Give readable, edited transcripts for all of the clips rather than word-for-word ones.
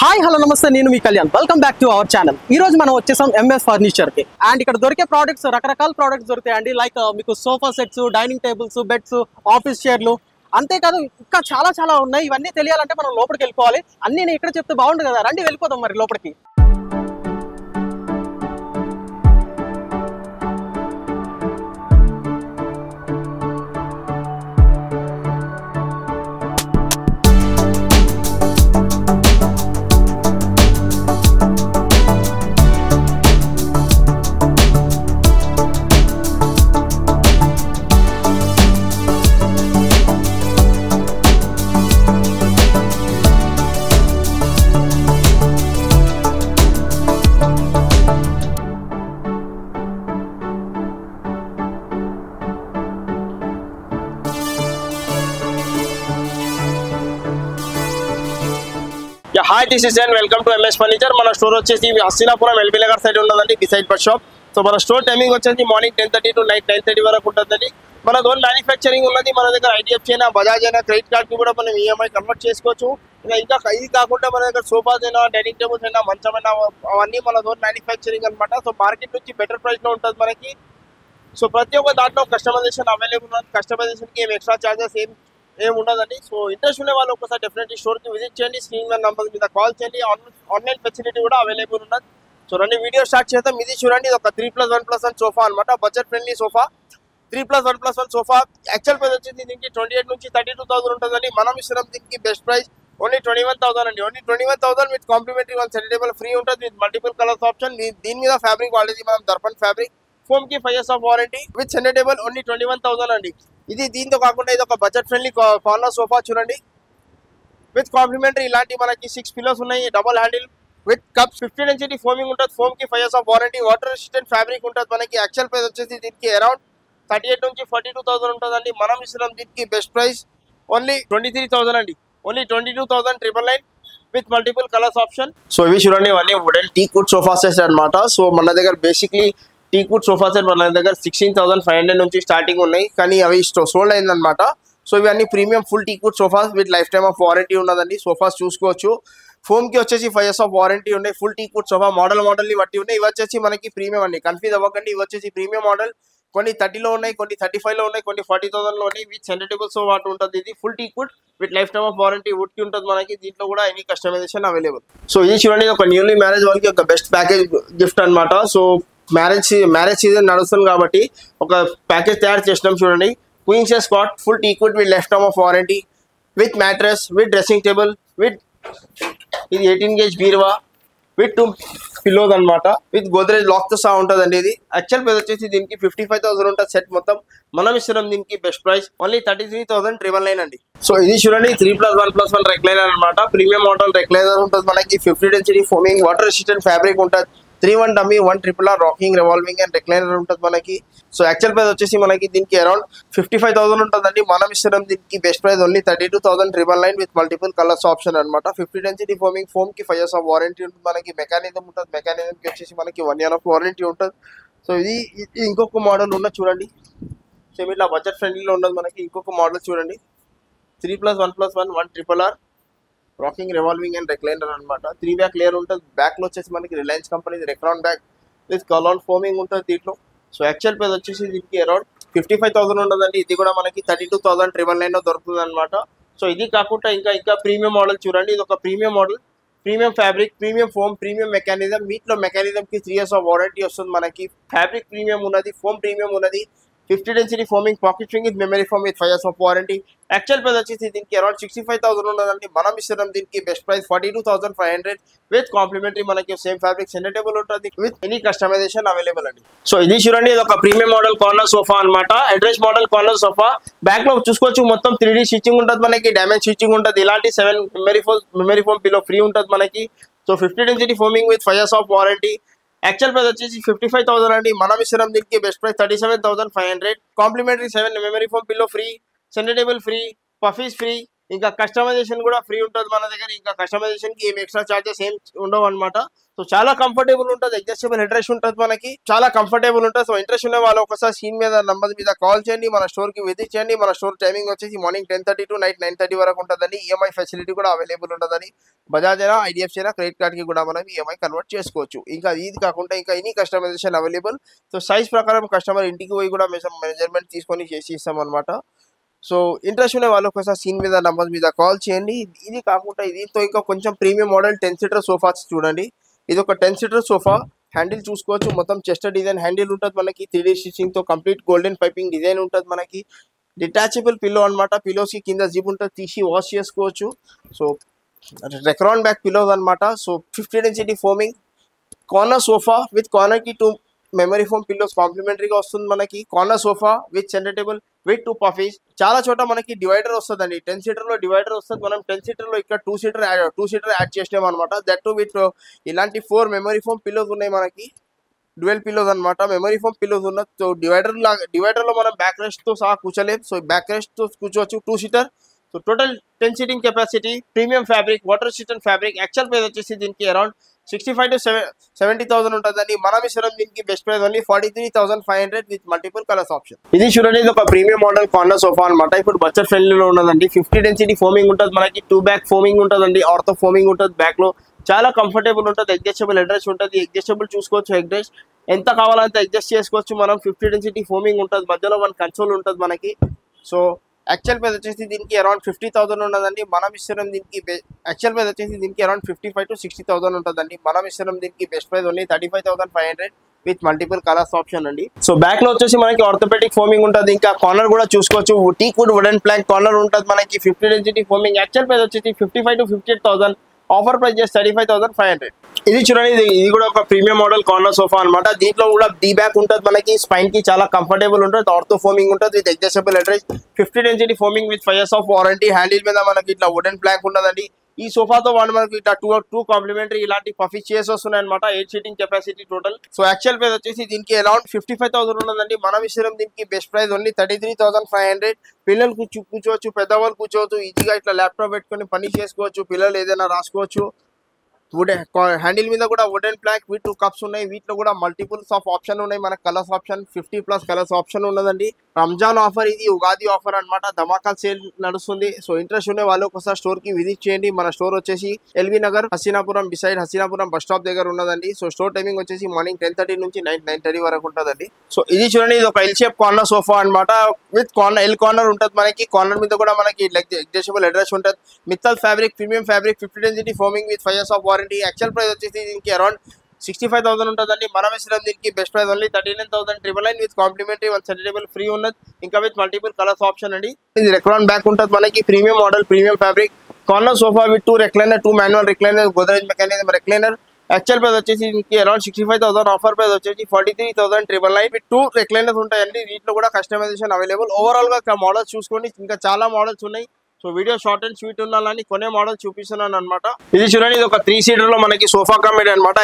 Hi hello నమస్తే నేను మీ Kalyan welcome back to our channel. ఈ రోజు మనం వచ్చేసాం ఎంఎస్ ఫర్నిచర్ కి. అండ్ ఇక్కడ దొరికే ప్రోడక్ట్స్ రకరకాల ప్రోడక్ట్స్ దొరుకుతాయండి. లైక్ మీకు sofa sets, dining tables, beds, office చైర్లు, అంతేకాదు ఇంకా చాలా చాలా ఉన్నాయి. ఇవన్నీ తెలియాలంటే మనం లోపలికి వెళ్ళిపోవాలి. అన్ని నేను ఇక్కడ చెప్తే బాగుంటుంది కదా, రండి వెళ్ళిపోదాం మరి లోపలికి. Hi this is and welcome to MS furniture. మన స్టోర్ వచ్చేసి హస్తినాపురం ఎల్బీ నగర్ సైడ్ ఉన్నదండి, బిసైడ్ బస్ షాప్. సో మన స్టోర్ టైమింగ్ వచ్చేసి మార్నింగ్ 10:30 టు నైట్ 9:30 వరకు ఉంటుందండి. మన ఓన్ మ్యానుఫ్యాక్చరింగ్ ఉన్నది. మన దగ్గర ఐడిఎఫ్సి అయినా, బజాజ్ అయినా, క్రెడిట్ కార్డ్కి కూడా మనం ఈఎంఐ కన్వర్ట్ చేసుకోవచ్చు. ఇంకా ఇది కాకుండా మన దగ్గర సోఫాస్ అయినా, డైనింగ్ టేబుల్స్ అయినా, మంచమైనా అవన్నీ మన ఓన్ మ్యానుఫ్యాక్చరింగ్ అనమాట. సో మార్కెట్ నుంచి బెటర్ ప్రైస్లో ఉంటుంది మనకి. సో ప్రతి ఒక్క దాంట్లో కస్టమైజేషన్ అవైలబుల్ ఉన్నది. కస్టమైజేషన్కి ఏం ఎక్స్ట్రా ఛార్జెస్ ఏం ఉండదండి. సో ఇంట్రెస్ట్ ఉండే వాళ్ళు ఒకసారి డెఫినెట్లీ స్టోర్కి విజిట్ చేయండి. స్క్రీన్ నెంబర్ మీద కాల్ చేయండి. ఆన్లైన్ ఫెసిలిటీ కూడా అవైలబుల్ ఉన్నది. సో రండి వీడియో స్టార్ట్ చేద్దాం. ఇది చూడండి, ఇది ఒక 3+1+1 సోఫా అనమాట. Budget friendly sofa. 3+1+1 sofa. Actual price వచ్చింది దీనికి 28 నుంచి 32,000 ఉంటుందండి. మనం ఇస్తున్నాం దీనికి బెస్ట్ ప్రైస్ ఓన్లీ 21,000 అండి. Only 21,000 with complimentary 1 set table free ఉంటుంది విత్ మల్టిపుల్ కలర్స్ ఆప్షన్. దీని మీద ఫ్యాబ్రిక్ ఆల్రెడీ మనం దర్పణ్ ఫ్యాబ్రిక్. ఫోమ్ కి 5 years of warranty with set table only 21,000 అండి. ఇది దీంతో కాకుండా ఇది ఒక బడ్జెట్ ఫ్రెండ్లీ కార్నర్ సోఫా చూడండి, విత్ కాంప్లిమెంటరీ ఇలాంటి మనకి 6 పిల్లోస్ ఉన్నాయి. Double handle with cups. 15 density foaming ఉంటుంది. ఫోమ్ కి 5 years of warranty. Water resistant fabric ఉంటుంది మనకి. యాక్చువల్ ప్రైస్ వచ్చేసి దీనికి అరౌండ్ 38 నుంచి 42,000 ఉంటుందండి. మనం ఇస్తున్నాం దీనికి బెస్ట్ ప్రైస్ ఓన్లీ 23,000 అండి. Only 22,999 with multiple colours option. So ఇవి చూడండి, ఇవన్నీ wooden tea could sofa sets అనమాట. సో మన దగ్గర basically tea could sofa set మన దగ్గర 16,500 నుంచి స్టార్టింగ్ ఉన్నాయి, కానీ అవి సోల్డ్ అయిందనమాట. సో ఇవన్నీ premium full tea could sofas with lifetime of warranty ఉన్నదండి. సోఫాస్ చూసుకోవచ్చు. ఫోమ్ కి వచ్చేసి 5 years ఆఫ్ వారంటీ ఉన్నాయి. ఫుల్ టీ కుడ్ సోఫా మోడల్ని బట్టి ఉన్నాయి. ఇవి వచ్చేసి మనకి ప్రీమియం అండి, కన్ఫ్యూజ్ అవ్వకండి. ఇవి వచ్చేసి ప్రీమియం మోడల్. కొన్ని 30లో ఉన్నాయి, కొన్ని 35లో ఉన్నాయి, కొన్ని 40,000లో ఉన్నాయి. విత్ సెంటర్ టేబుల్స్ వాటి ఉంటుంది. ఇది full teakwood with lifetime of warranty wood కి ఉంటుంది మనకి. దీంట్లో కూడా ఎనీ కస్టమైజేషన్ అవైలబుల్. సో ఇది చూడండి, ఒక న్యూలీ మ్యారేజ్ వాళ్ళకి ఒక బెస్ట్ ప్యాకేజ్ గిఫ్ట్ అనమాట. సో మ్యారేజ్ సీజన్ నడుస్తుంది కాబట్టి ఒక ప్యాకేజ్ తయారు చేసినాం చూడండి. Queen size cot, full teakwood with lifetime of warranty with mattress, with dressing table, with ఇది 18 gauge బీరువా విత్ 2 పిల్లోస్ అనమాట. విత్ గోద్రేజ్ లాక్ తో సహా ఉంటుందండి. ఇది యాక్చువల్ ప్రైస్ వచ్చేసి దీనికి 55,000 ఉంటుంది సెట్ మొత్తం. మనం ఇస్తున్నాం దీనికి బెస్ట్ ప్రైస్ ఓన్లీ 33,999 అండి. సో ఇది చూడండి, 3+1+1 రెక్లైనర్ అనమాట. ప్రీమియం మోడల్ రెక్లైనర్ ఉంటుంది మనకి. 50 density foaming, water resistant fabric ఉంటుంది. 3-1 dummy, 1 RRR rocking, revolving and recliner ఉంటుంది మనకి. సో యాక్చువల్ ప్రైస్ వచ్చేసి మనకి దీనికి అరౌండ్ 55,000 ఉంటుందండి. మనం ఇస్తున్నాం దీనికి best price only 32,999 with multiple colours option అనమాట. 50 డెన్సిటీ ఫోమింగ్, ఫోమ్ కి 5 years ఆఫ్ వారంటీ ఉంటుంది మనకి. మెకానిజం ఉంటుంది. మెకానిజంకి వచ్చేసి మనకి 1 year ఆఫ్ వారంటీ ఉంటుంది. సో ఇది ఇంకొక మోడల్ ఉన్నది చూడండి. సో ఇట్లా బడ్జెట్ ఫ్రెండ్లీలో ఉన్నది మనకి. ఇంకొక మోడల్ చూడండి, 3+1+1 1 RRR rocking, revolving and recliner అనమాట. 3 బ్యాక్ లేయర్ ఉంటుంది. బ్యాక్ లో వచ్చేసి మనకి Reliance company Recron back with Kalan foaming ఉంటుంది దీంట్లో. సో యాక్చువల్ ప్రైస్ వచ్చేసి దీనికి అరౌండ్ 55,000 ఉండదండి. ఇది కూడా మనకి 32,999 దొరుకుతుంది అనమాట. సో ఇది కాకుండా ఇంకా ప్రీమియం మోడల్ చూడండి. ఇది ఒక premium model, premium fabric, premium foam, premium mechanism. వీటిలో మెకానిజం కి 3 years ఆఫ్ వారంటీ వస్తుంది మనకి. ఫ్యాబ్రిక్ ప్రీమియం ఉన్నది, ఫోమ్ ప్రీమియం ఉన్నది. 50 density foaming, pocket swing with memory foam with 5 years of warranty. Actual price వచ్చేసి దీనికి అరౌండ్ 65,000 ఉన్నదండి. మనం ఇస్తున్నాం దీనికి బెస్ట్ ప్రైస్ 42,500 విత్ కాంప్లిమెంటరీ మనకి సేమ్ ఫ్యాబ్రిక్ సెంటర్ టేబుల్ ఉంటుంది విత్ ఎనీ కస్టమైజేషన్ అవైలబుల్ అండి. సో ఇది చూడండి, ఇది ఒక ప్రీమియం మోడల్ కార్నర్ సోఫా అనమాట. Address model corner sofa. Back లో చూసుకోవచ్చు, మొత్తం 3D స్టిచ్చింగ్ ఉంటుంది మనకి. డ్యామేజ్ స్టిచ్చింగ్ ఉంటుంది. ఇలాంటి 7 మెమరీ ఫోమ్ పిల్లో ఫ్రీ ఉంటుంది మనకి. So 50 density foaming with 5 years of warranty. Actual price వచ్చేసి 55,000 అండి. మనం ఇస్తున్నాం దీనికి best price 37,500. Complimentary 7 memory foam pillow free, center table free, puffies free, ఇంకా కస్టమైజేషన్ కూడా ఫ్రీ ఉంటుంది మన దగ్గర. ఇంకా కస్టమైజేషన్ కి ఏం ఎక్స్ట్రా చార్జెస్ ఏం ఉండవు అనమాట. సో చాలా కంఫర్టబుల్ ఉంటుంది, అడ్జస్టబుల్ హెడ్ రెస్ట్ ఉంటుంది, మనకి చాలా కంఫర్టబుల్ ఉంటుంది. సో ఇంట్రెస్ట్ ఉన్న వాళ్ళు ఒకసారి స్క్రీన్ మీద నంబర్ మీద కాల్ చేయండి, మన స్టోర్ కి విజిట్ చేయండి. మన స్టోర్ టైమింగ్ వచ్చేసి మార్నింగ్ 10:30 to నైట్ 9:30 వరకు ఉంటుందండి. ఈఎంఐ ఫెసిలిటీ కూడా అవైలబుల్ ఉంటుందని. బజాజ్ అయినా ఐడిఎఫ్సి అయినా క్రెడిట్ కార్డ్ కి కూడా మనం ఈఎంఐ కన్వర్ట్ చేసుకోవచ్చు. ఇంకా ఇది కాకుండా ఇంకా any customisation available. So size ప్రకారం కస్టమర్ ఇంటికి పోయి కూడా మెజర్మెంట్ తీసుకొని చేసి ఇస్తాం అనమాట. సో ఇంట్రెస్ట్ ఉన్న వాళ్ళు ఒకసారి సీన్ మీద నంబర్ మీద కాల్ చేయండి. ఇది కాకుండా దీంతో ఇంకా కొంచెం ప్రీమియం మోడల్ 10 సీటర్ సోఫాస్ చూడండి. ఇది ఒక 10 సీటర్ సోఫా. హ్యాండిల్ చూసుకోవచ్చు, మొత్తం చెస్ట్ డిజైన్ హ్యాండిల్ ఉంటుంది మనకి. 3D స్టిచింగ్ తో కంప్లీట్ గోల్డెన్ పైపింగ్ డిజైన్ ఉంటుంది మనకి. డిటాచబుల్ పిల్లో అనమాట. పిల్లోస్ కి కింద జిప్ ఉంటుంది, తీసి వాష్ చేసుకోవచ్చు. సో రెక్రాన్ బ్యాక్ పిల్లోస్ అనమాట. So 50 density foaming corner sofa with corner కి 2 మెమరీ ఫోమ్ పిల్లోస్ కాంప్లిమెంటరీగా వస్తుంది మనకి. Corner sofa with centre table with 2 puffies. చాలా చోట మనకి డివైడర్ వస్తుందండి. 10 సీటర్ లో డివైడర్ వస్తుంది. మనం 10 సీటర్ లో ఇక్కడ 2 సీటర్ యాడ్ చేసినాం అనమాట. దట్ టు విత్ ఇలాంటి 4 మెమరీ ఫోమ్ పిల్లోస్ ఉన్నాయి మనకి. డ్యూయల్ పిల్లోస్ అనమాట, మెమరీ ఫోమ్ పిల్లోస్ ఉన్నాయి. సో డివైడర్ లో మనం బ్యాక్ రెస్ట్ తో సహా కూర్చోలేం. సో బ్యాక్ రెస్ట్ తో కూర్చోవచ్చు. 2 seater. So total 10 seating capacity, premium fabric, water resistant fabric. Actual price వచ్చేసి దీనికి అరౌండ్ 65 to 70,000 ఉంటుందండి. మనం ఇస్తున్నాం దీనికి best price only 43,500 with multiple colours option. ఇది చూడండి, ఇది ఒక ప్రీమియం మోడల్ కార్నర్ సోఫా అనమాట. ఇప్పుడు బడ్జెట్ ఫ్రెండ్లీలో ఉన్నదండి. 50 డెన్సిటీ ఫోమింగ్ ఉంటుంది మనకి. 2 బ్యాక్ ఫోమింగ్ ఉంటుందండి. ఆర్థో ఫోమింగ్ ఉంటుంది బ్యాక్ లో. చాలా కంఫర్టబుల్ ఉంటుంది. అడ్జస్టబుల్ హెడ్ రెస్ట్ ఉంటుంది. అడ్జస్టబుల్ చూసుకోవచ్చు. హెడ్ రెస్ట్ ఎంత కావాలంటే అడ్జస్ట్ చేసుకోవచ్చు మనం. 50 డెన్సిటీ ఫోమింగ్ ఉంటుంది. మధ్యలో 1 కన్సోల్ ఉంటుంది మనకి. సో యాక్చువల్ ప్రైస్ వచ్చేసి దీనికి అరౌండ్ 50,000 ఉన్నదండి. మనం ఇస్తున్నాం దీనికి యాక్చువల్ ప్రైస్ వచ్చేసి దీనికి అరౌండ్ 55 to 60,000 ఉంటుందండి. మనం ఇస్తున్నాం దీనికి best price only 35,500 with multiple colours option అండి. సో బ్యాక్ లో వచ్చేసి మనకి ఆర్థోపెటిక్ ఫోమింగ్ ఉంటుంది. ఇంకా కార్నర్ కూడా చూసుకోవచ్చు. Teak wood wooden plank corner ఉంటుంది మనకి. 50 డెన్సిటీ ఫోమింగ్. యాక్చువల్ ప్రైస్ వచ్చేసి 55 to 58,000. ఆఫర్ ప్రైస్ చేసి 35,500. ఇది చూడండి, ఇది కూడా ఒక ప్రీమియం మోడల్ కార్నర్ సోఫా అనమాట. దీంట్లో కూడా డీ బ్యాక్ ఉంటుంది మనకి. స్పైన్ కి చాలా కంఫర్టబుల్ ఉంటుంది. ఆర్థో ఫోమింగ్ ఉంటుంది with adjustable head rest. 50 density foaming with 5 years of warranty. Handle మీద మనకి ఇట్లా వుడెన్ ప్లాంక్ ఉంటుందండి. ఈ సోఫాతో మనకి ఇట్లా 2 కాంప్లిమెంటరీ ఇలాంటి పఫీ చైర్స్ వస్తున్నాయి అనమాట. 8 seating capacity total. So actual price వచ్చేసి దీనికి అరౌండ్ 55,000 ఉన్నదండి. మనం ఇస్తున్నాం దీనికి బెస్ట్ ప్రైస్ ఓన్లీ 33,500. పిల్లలు కూర్చోవచ్చు, పెద్దవాళ్ళు కూర్చోవచ్చు. ఈజీగా ఇట్లా ల్యాప్టాప్ పెట్టుకొని పని చేసుకోవచ్చు. పిల్లలు ఏదైనా రాసుకోవచ్చు. హ్యాండిల్ మీద కూడా వుడెన్ ప్లాంక్ విత్ 2 కప్స్ ఉన్నాయి. వీటిలో కూడా మల్టిపుల్స్ ఆఫ్ ఆప్షన్ ఉన్నాయి. మనకు కలర్స్ ఆప్షన్ 50+ కలర్స్ ఆప్షన్ ఉన్నదండి. రంజాన్ ఆఫర్, ఇది ఉగాది ఆఫర్ అనమాట. ధమాకా సేల్ నడుస్తుంది. సో ఇంట్రెస్ట్ ఉండే వాళ్ళు ఒకసారి స్టోర్ కి విజిట్ చేయండి. మన స్టోర్ వచ్చేసి LB Nagar Hasinapuram beside Hasinapuram bus stop దగ్గర ఉన్నదండి. సో స్టోర్ టైమింగ్ వచ్చేసి మార్నింగ్ 10:30 నుంచి నైట్ 9:30 వరకు ఉంటుందండి. సో ఇది చూడండి, ఇది ఒక ఎల్ షేప్ కార్నర్ సోఫా అనమాట. విత్ కార్నర్ ఎల్ కార్నర్ ఉంటుంది మనకి. కార్నర్ మీద కూడా మనకి అడ్జస్టబుల్ హెడ్ రెస్ట్ ఉంటుంది. Mittal fabric, premium fabric, 50 density foaming with 5 years of warranty. Actual price వచ్చేసి దీనికి అరౌండ్ 65,000 ఉంటుందండి. మనం ఇస్తున్నాం దీనికి best price only 39,999 with complimentary 1 centre table free ఉన్నది. ఇంకా విత్ మల్టిపుల్ కలర్స్ ఆప్షన్ అండి. ఇది రెక్లాన్ బ్యాక్ ఉంటుంది మనకి. Premium model, premium fabric, corner sofa with 2 recliner, 2 manual recliner, Godrej mechanism recliner. Actual price వచ్చేసి దీనికి అరౌండ్ 65,000. ఆఫర్ ప్రైస్ వచ్చేసి 43,999 విత్ 2 రెక్లైనర్స్ ఉంటాయండి. వీటిలో కూడా కస్టమైజేషన్ అవైలబుల్. ఓవరాల్ గా మోడల్స్ చూసుకోండి, ఇంకా చాలా మోడల్స్ ఉన్నాయి. So video short and sweet ఉండాలని కొనే మోడల్ చూపిస్తున్నాను అనమాట. ఇది చూడండి, ఇది ఒక 3 సీటర్ లో మనకి సోఫా కమిటీ అనమాట.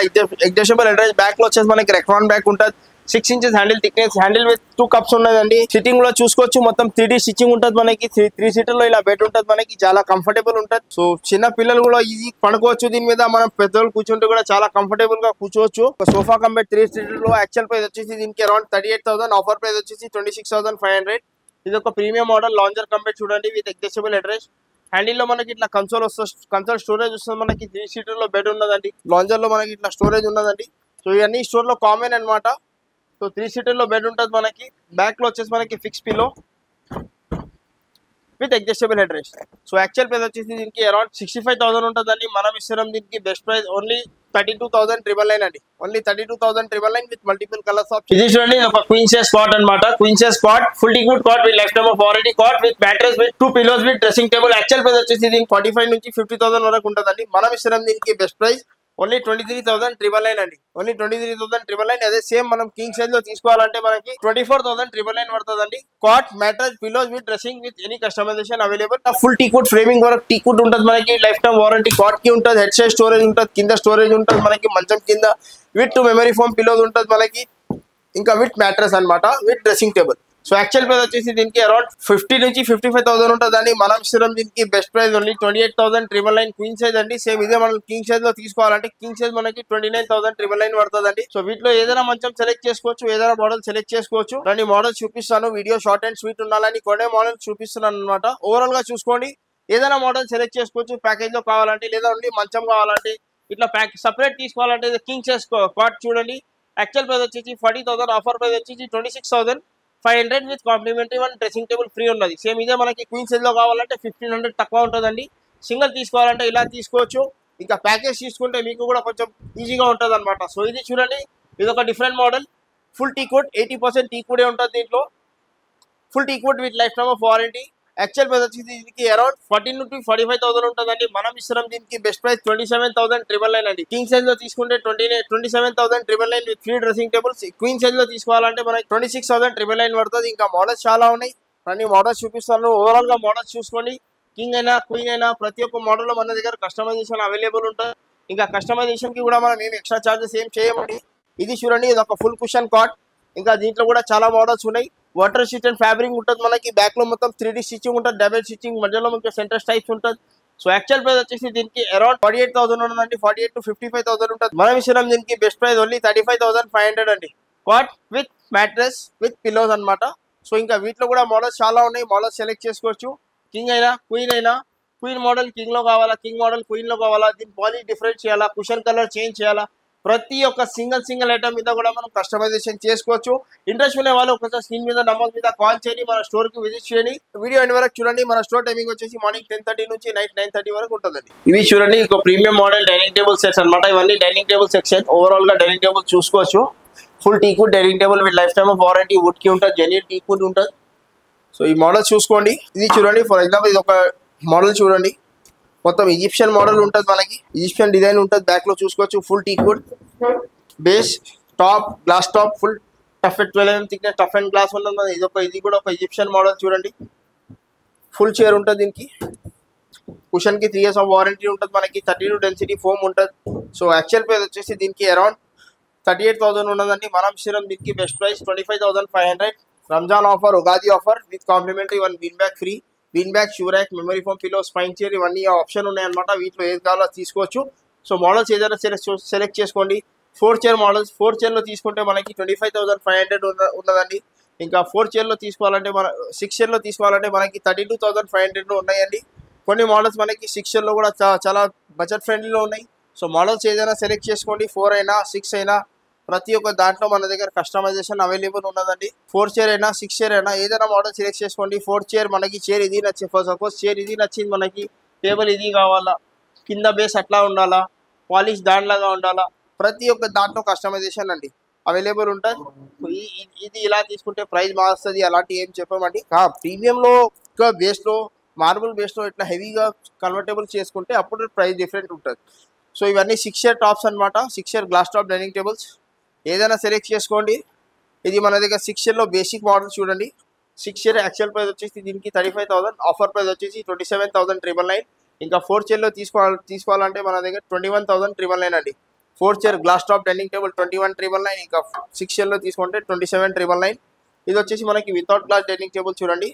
Adjustable head rest. బ్యాక్ లో వచ్చేసి మనకి రెక్లాన్ బ్యాక్ ఉంటుంది. 6 inches handle thickness. Handle with 2 cups ఉన్నదండి. సిట్టింగ్ లో చూసుకోవచ్చు. మొత్తం 3D స్టిచింగ్ ఉంటుంది మనకి. 3 సీటర్ లో ఇలా బెడ్ ఉంటుంది మనకి. చాలా కంఫర్టబుల్ ఉంటుంది. సో చిన్న పిల్లలు కూడా ఈజీ పడుకోవచ్చు దీని మీద. మనం పెద్దలు కూర్చుంటే కూడా చాలా కంఫర్టబుల్ గా కూర్చోవచ్చు. సోఫా కంబెట్ 3 సీటర్ లో యాక్చువల్ ప్రైస్ వచ్చేసి దీనికి అరౌండ్ 38,000. ఆఫర్ ప్రైస్ వచ్చేసి 26,500. ఇది ఒక ప్రీమియం మోడల్ లాంజర్ కంబెట్ చూడండి with adjustable head rest. Handle లో మనకి ఇట్లా కన్సోల్ వస్తుంది. కన్సోల్ స్టోరేజ్ వస్తుంది మనకి. 3 సీటర్ లో బెడ్ ఉన్నదండి. లాంజర్ లో మనకి ఇట్లా స్టోరేజ్ ఉన్నదండి. సో ఇవన్నీ స్టోర్ లో కామన్ అనమాట. సో 3 సీటర్ లో బెడ్ ఉంటుంది మనకి. బ్యాక్ లో వచ్చేసి మనకి fix pillow with adjustable head rest. So actual price వచ్చేసి దీనికి అరౌండ్ 65,000 ఉంటుందండి. మనం ఇస్తున్నాం దీనికి బెస్ట్ ప్రైస్ ఓన్లీ 32,999 అండి. Only 32,999 with multiple colours of. ఇది చూడండి, ఒక క్వీన్ సైజ్ కాట్ అనమాట. Queen size cot, full teak wood cot with lifetime of warranty cot with mattress with 2 pillows with dressing table. Actual price వచ్చేసి దీనికి 45 నుంచి 50,000 వరకు ఉంటుందండి. మనం ఇస్తున్నాం దీనికి బెస్ట్ ప్రైస్ ఓన్లీ 23,999 అండి. ఓన్లీ 23,999. అదే సేమ్ మనం కింగ్ సైజ్ లో తీసుకోవాలంటే మనకి 24,999 పడుతుందండి. Cot, mattress, pillows with dressing with any customisation available. Full teak wood framing work teak wood ఉంటుంది మనకి. లైఫ్ టైమ్ వారంటీ కాట్ కి ఉంటుంది. హెడ్ సైజ్ స్టోరేజ్ ఉంటుంది. కింద స్టోరేజ్ ఉంటుంది మనకి. మంచం కింద విత్ 2 మెమరీ ఫోమ్ పిల్లోస్ ఉంటుంది మనకి. ఇంకా విత్ మ్యాట్రెస్ అనమాట, with dressing table. So actual price వచ్చేసి దీనికి అరౌండ్ 50 నుంచి 55,000 ఉంటుందండి. మనం ఇస్తున్నాం దీనికి best price only 28,999 queen size అండి. సేమ్ ఇదే మనం కింగ్ సైజ్ లో తీసుకోవాలంటే కింగ్ సైజ్ మనకి 29,999 పడుతుందండి. సో వీటిలో ఏదైనా మంచం సెలెక్ట్ చేసుకోవచ్చు, ఏదైనా మోడల్ సెలెక్ట్ చేసుకోవచ్చు. రెండు మోడల్ చూపిస్తాను, వీడియో షార్ట్ అండ్ స్వీట్ ఉండాలని కొన్ని మోడల్ చూపిస్తున్నాను అనమాట. ఓవరాల్ గా చూసుకోండి, ఏదైనా మోడల్ సెలెక్ట్ చేసుకోవచ్చు. ప్యాకేజ్ లో కావాలంటే లేదా ఓన్లీ మంచం కావాలంటే ఇట్లా సపరేట్ తీసుకోవాలంటే కింగ్ సైజ్ కాట్ చూడండి. యాక్చువల్ ప్రైస్ వచ్చేసి 40,000, ఆఫర్ ప్రైస్ వచ్చేసి 26,500 with complimentary one dressing table free ఉన్నది. సేమ్ ఇదే మనకి క్వీన్ సైజ్ లో కావాలంటే 1,500 తక్కువ ఉంటుందండి. సింగిల్ తీసుకోవాలంటే ఇలా తీసుకోవచ్చు. ఇంకా ప్యాకేజ్ తీసుకుంటే మీకు కూడా కొంచెం ఈజీగా ఉంటుంది అనమాట. సో ఇది చూడండి, ఇది ఒక different model. Full teakwood, 80% టీ కోడే ఉంటుంది దీంట్లో. Full teakwood with lifetime of warranty. Actual price వచ్చి దీనికి అరౌండ్ 14 నుండి 45,000 ఉంటుందండి. మనం ఇస్తున్నాం దీనికి బెస్ట్ ప్రైస్ 27,999 అండి. కింగ్ సైజ్ లో తీసుకుంటే 27,999 with free dressing tables. Queen size లో తీసుకోవాలంటే మనకి 26,999 పడుతుంది. ఇంకా మోడల్స్ చాలా ఉన్నాయి, అన్ని మోడల్స్ చూపిస్తాను. ఓవరాల్ గా మోడల్స్ చూసుకోండి, కింగ్ అయినా క్వీన్ అయినా ప్రతి ఒక్క మోడల్ లో మన దగ్గర కస్టమైజేషన్ అవైలబుల్ ఉంటుంది. ఇంకా కస్టమైజేషన్ కి కూడా మనం ఏం ఎక్స్ట్రా చార్జెస్ ఏం చేయమండి. ఇది చూడండి, ఇది ఒక ఫుల్ కుషన్ కాట్. ఇంకా దీంట్లో కూడా చాలా మోడల్స్ ఉన్నాయి. వాటర్ రెసిస్టెంట్ ఫ్యాబ్రిక్ ఉంటుంది మనకి. బ్యాక్ లో మొత్తం 3D స్టిచ్చింగ్ ఉంటుంది, డబుల్ స్టిచ్చింగ్, మధ్యలో మనకి సెంటర్ స్టైప్స్ ఉంటుంది. సో యాక్చువల్ ప్రైస్ వచ్చేసి దీనికి అరౌండ్ 48,000 ఉంటుందండి. 48 to 55,000 ఉంటుంది. మనం ఇస్తున్నాం దీనికి బెస్ట్ ప్రైస్ ఓన్లీ 35,500 అండి. Cot with mattress with pillows అనమాట. సో ఇంకా వీటిలో కూడా మోడల్స్ చాలా ఉన్నాయి, మోడల్స్ సెలెక్ట్ చేసుకోవచ్చు. కింగ్ అయినా క్వీన్ అయినా, క్వీన్ మోడల్ కింగ్ లో కావాలా, కింగ్ మోడల్ క్వీన్ లో కావాలా, దీని పాలిష్ డిఫరెంట్ చేయాలా, కుషన్ కలర్ చేంజ్ చేయాలా, ప్రతి ఒక్క సింగిల్ ఐటమ్ మీద కూడా మనం కస్టమైజేషన్ చేసుకోవచ్చు. ఇంట్రెస్ట్ ఉన్న వాళ్ళు ఒకసారి స్క్రీన్ మీద నంబర్ మీద కాల్ చేయండి, మన స్టోర్ కి విజిట్ చేయండి. వీడియో ఎండ్ వరకు చూడండి. మన స్టోర్ టైమింగ్ వచ్చేసి మార్నింగ్ 10:30 నుంచి నైట్ 9:30 వరకు ఉంటుందండి. ఇవి చూడండి, ఒక premium model dining table sets అనమాట. ఇవన్నీ డైనింగ్ టేబుల్ సెక్షన్. ఓవరాల్ గా డైనింగ్ టేబుల్ చూసుకోవచ్చు. Full teakwood dining table with lifetime of warranty. Wood కి ఉంటుంది, జెన్యూన్ టీకుడ్ ఉంటుంది. సో ఈ మోడల్ చూసుకోండి. ఇది చూడండి, ఫర్ ఎగ్జాంపుల్ ఇది ఒక మోడల్ చూడండి, మొత్తం ఈజిప్షియన్ మోడల్ ఉంటుంది మనకి, ఈజిప్షియన్ డిజైన్ ఉంటుంది. బ్యాక్ లో చూసుకోవచ్చు, full teakwood base, top glass top, full tough 12 mm thickness tough and glass ఉంటుంది. ఇది కూడా ఒక ఈజిప్షియన్ మోడల్ చూడండి. ఫుల్ చైర్ ఉంటుంది దీనికి. కుషన్ కి 3 years ఆఫ్ వారంటీ ఉంటుంది మనకి. 32 డెన్సిటీ ఫోమ్ ఉంటుంది. సో యాక్చువల్ ప్రైస్ వచ్చేసి దీనికి అరౌండ్ 38,000 ఉన్నదండి. మనం ఇస్తున్నాం దీనికి best price 25,500. Ramzan offer, Ugadi offer with complimentary 1 bean bag free. Bean bag, shoe rack, memory foam, pillow, spine chair, ఇవన్నీ ఆప్షన్ ఉన్నాయన్నమాట. వీటిలో ఏది కావాలో తీసుకోవచ్చు. సో మోడల్స్ ఏదైనా సెలెక్ట్ చేసుకోండి. 4 చైర్ మోడల్స్, 4 చైర్లో తీసుకుంటే మనకి 25,500 ఉన్నదండి. ఇంకా 4 చైర్లో తీసుకోవాలంటే 6 చైర్లో తీసుకోవాలంటే మనకి 32,500 ఉన్నాయండి. కొన్ని మోడల్స్ మనకి 6 చైర్లో కూడా చాలా బడ్జెట్ ఫ్రెండ్లీలో ఉన్నాయి. సో మోడల్స్ ఏదైనా సెలెక్ట్ చేసుకోండి. 4 అయినా 6 అయినా ప్రతి ఒక్క దాంట్లో మన దగ్గర కస్టమైజేషన్ అవైలబుల్ ఉన్నదండి. 4 చైర్ అయినా 6 చైర్ అయినా ఏదైనా మోడల్ సెలెక్ట్ చేసుకోండి. 4 చైర్ మనకి చైర్ ఇది నచ్చింది, ఫర్ సపోజ్ చైర్ ఇది నచ్చింది మనకి, టేబుల్ ఇది కావాలా, కింద బేస్ అట్లా ఉండాలా, పాలిష్ దానిలాగా ఉండాలా, ప్రతి ఒక్క దాంట్లో కస్టమైజేషన్ అండి అవైలబుల్ ఉంటుంది. ఇది ఇలా తీసుకుంటే ప్రైస్ మారుస్తుంది అలాంటి ఏం చెప్పమండి. ప్రీమియంలో బేస్లో, మార్బుల్ బేస్లో ఇట్లా హెవీగా కన్వర్టబుల్ చేసుకుంటే అప్పుడు ప్రైస్ డిఫరెంట్ ఉంటుంది. సో ఇవన్నీ 6 చైర్ టాప్స్ అనమాట. 6 chair glass top dining tables ఏదైనా సెలెక్ట్ చేసుకోండి. ఇది మన దగ్గర 6 చైర్లో బేసిక్ మోడల్ చూడండి. 6 చైర్ యాక్చువల్ ప్రైస్ వచ్చేసి దీనికి 35,000, ఆఫర్ ప్రైస్ వచ్చేసి 27,999. ఇంకా 4 చైర్లో తీసుకోవాలంటే మన దగ్గర 21,999 అండి. 4 chair glass top dining table 21,999. ఇంకా 6 చైర్లో తీసుకుంటే 27,999. ఇది వచ్చేసి మనకి వితౌట్ గ్లాస్ డైనింగ్ టేబుల్ చూడండి.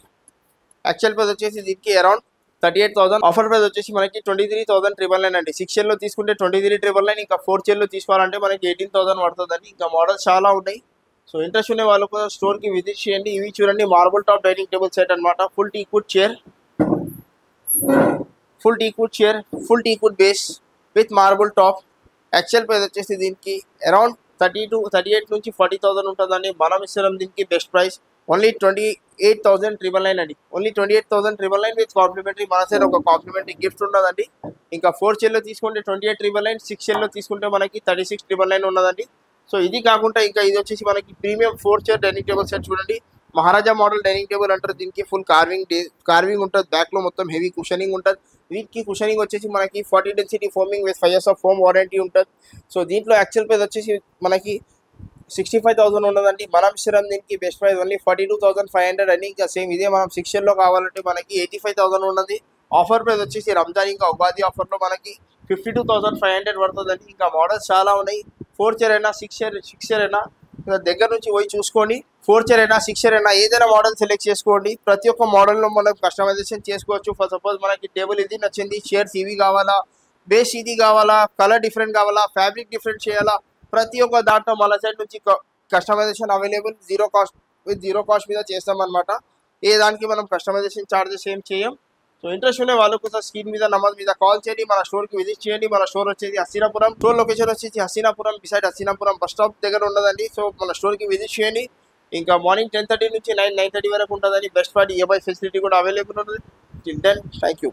యాక్చువల్ ప్రైస్ వచ్చేసి దీనికి అరౌండ్ 38,000, ఆఫర్ ప్రైస్ వచ్చేసి మనకి 23,999 అండి. 6 చైర్లో తీసుకుంటే 23,999. ఇంకా 4 చైర్లో తీసుకోవాలంటే మనకి 18,000 పడుతుందండి. ఇంకా మోడల్స్ చాలా ఉన్నాయి. సో ఇంట్రెస్ట్ ఉన్న వాళ్ళు కూడా స్టోర్కి విజిట్ చేయండి. ఇవి చూడండి, marble top dining table set అనమాట. Full teakwood chair, full teakwood base with marble top. Actual price వచ్చేసి దీనికి అరౌండ్ 38 నుంచి 40,000 ఉంటుందండి. మనం ఇస్తున్నాం దీనికి బెస్ట్ ప్రైస్ ఓన్లీ 28,999 అండి. Only 28,999 with complimentary. మన సైడ్ ఒక కాంప్లిమెంటరీ గిఫ్ట్ ఉన్నదండి. ఇంకా 4 చైర్లో తీసుకుంటే 28,999. 6 చైర్లో తీసుకుంటే మనకి 36,999 ఉన్నదండి. సో ఇది కాకుండా ఇంకా ఇది వచ్చేసి మనకి premium 4 chair dining table set చూడండి. మహారాజా మోడల్ డైనింగ్ టేబుల్ అంటారు దీనికి. ఫుల్ కార్వింగ్ ఉంటుంది. బ్యాక్ లో మొత్తం హెవీ కుషనింగ్ ఉంటుంది. వీటికి కుషనింగ్ వచ్చేసి మనకి 40 density foaming with 5 years of foam warranty ఉంటుంది. సో దీంట్లో యాక్చువల్ ప్రైస్ వచ్చేసి మనకి 65,000 ఉన్నదండి. మనం ఇస్తున్నాం దీనికి బెస్ట్ ప్రైస్ ఓన్లీ 42,500 అండి. ఇంకా సేమ్ ఇదే మనం 6 చైర్లో కావాలంటే మనకి 85,000 ఉన్నది. ఆఫర్ ప్రైస్ వచ్చేసి రంజాన్ ఇంకా ఉగాది ఆఫర్లో మనకి 52,500 పడుతుందండి. ఇంకా మోడల్స్ చాలా ఉన్నాయి. 4 చైర్ అయినా 6 చైర్ అయినా దగ్గర నుంచి పోయి చూసుకోండి. 4 చైర్ అయినా 6 చైర్ అయినా ఏదైనా మోడల్ సెలెక్ట్ చేసుకోండి. ప్రతి ఒక్క మోడల్లో మనం కస్టమైజేషన్ చేసుకోవచ్చు. ఫర్ సపోజ్ మనకి టేబుల్ ఇది నచ్చింది, చైర్స్ ఇవి కావాలా, బేస్ ఇది కావాలా, కలర్ డిఫరెంట్ కావాలా, ఫ్యాబ్రిక్ డిఫరెంట్ చేయాలా, ప్రతి ఒక్క దాంట్లో మన సైడ్ నుంచి కస్టమైజేషన్ అవైలబుల్. జీరో కాస్ట్ మీద చేస్తామన్నమాట. ఏ దానికి మనం కస్టమైజేషన్ ఛార్జెస్ ఏం చేయం. సో ఇంట్రెస్ట్ ఉండే వాళ్ళు కూడా స్క్రీన్ మీద నంబర్ మీద కాల్ చేయండి, మన స్టోర్కి విజిట్ చేయండి. మన స్టోర్ వచ్చేసి హస్తినాపురం. స్టోర్ లొకేషన్ వచ్చేసి Hastinapuram, beside Hastinapuram bus stop దగ్గర ఉండదండి. సో మన స్టోర్కి విజిట్ చేయండి. ఇంకా మార్నింగ్ 10:30 నుంచి 9:30 వరకు ఉంటుందని. బెస్ట్ పార్టీ ఈఎంఐ ఫెసిలిటీ కూడా అవైలబుల్ ఉంటుంది. Till then thank you.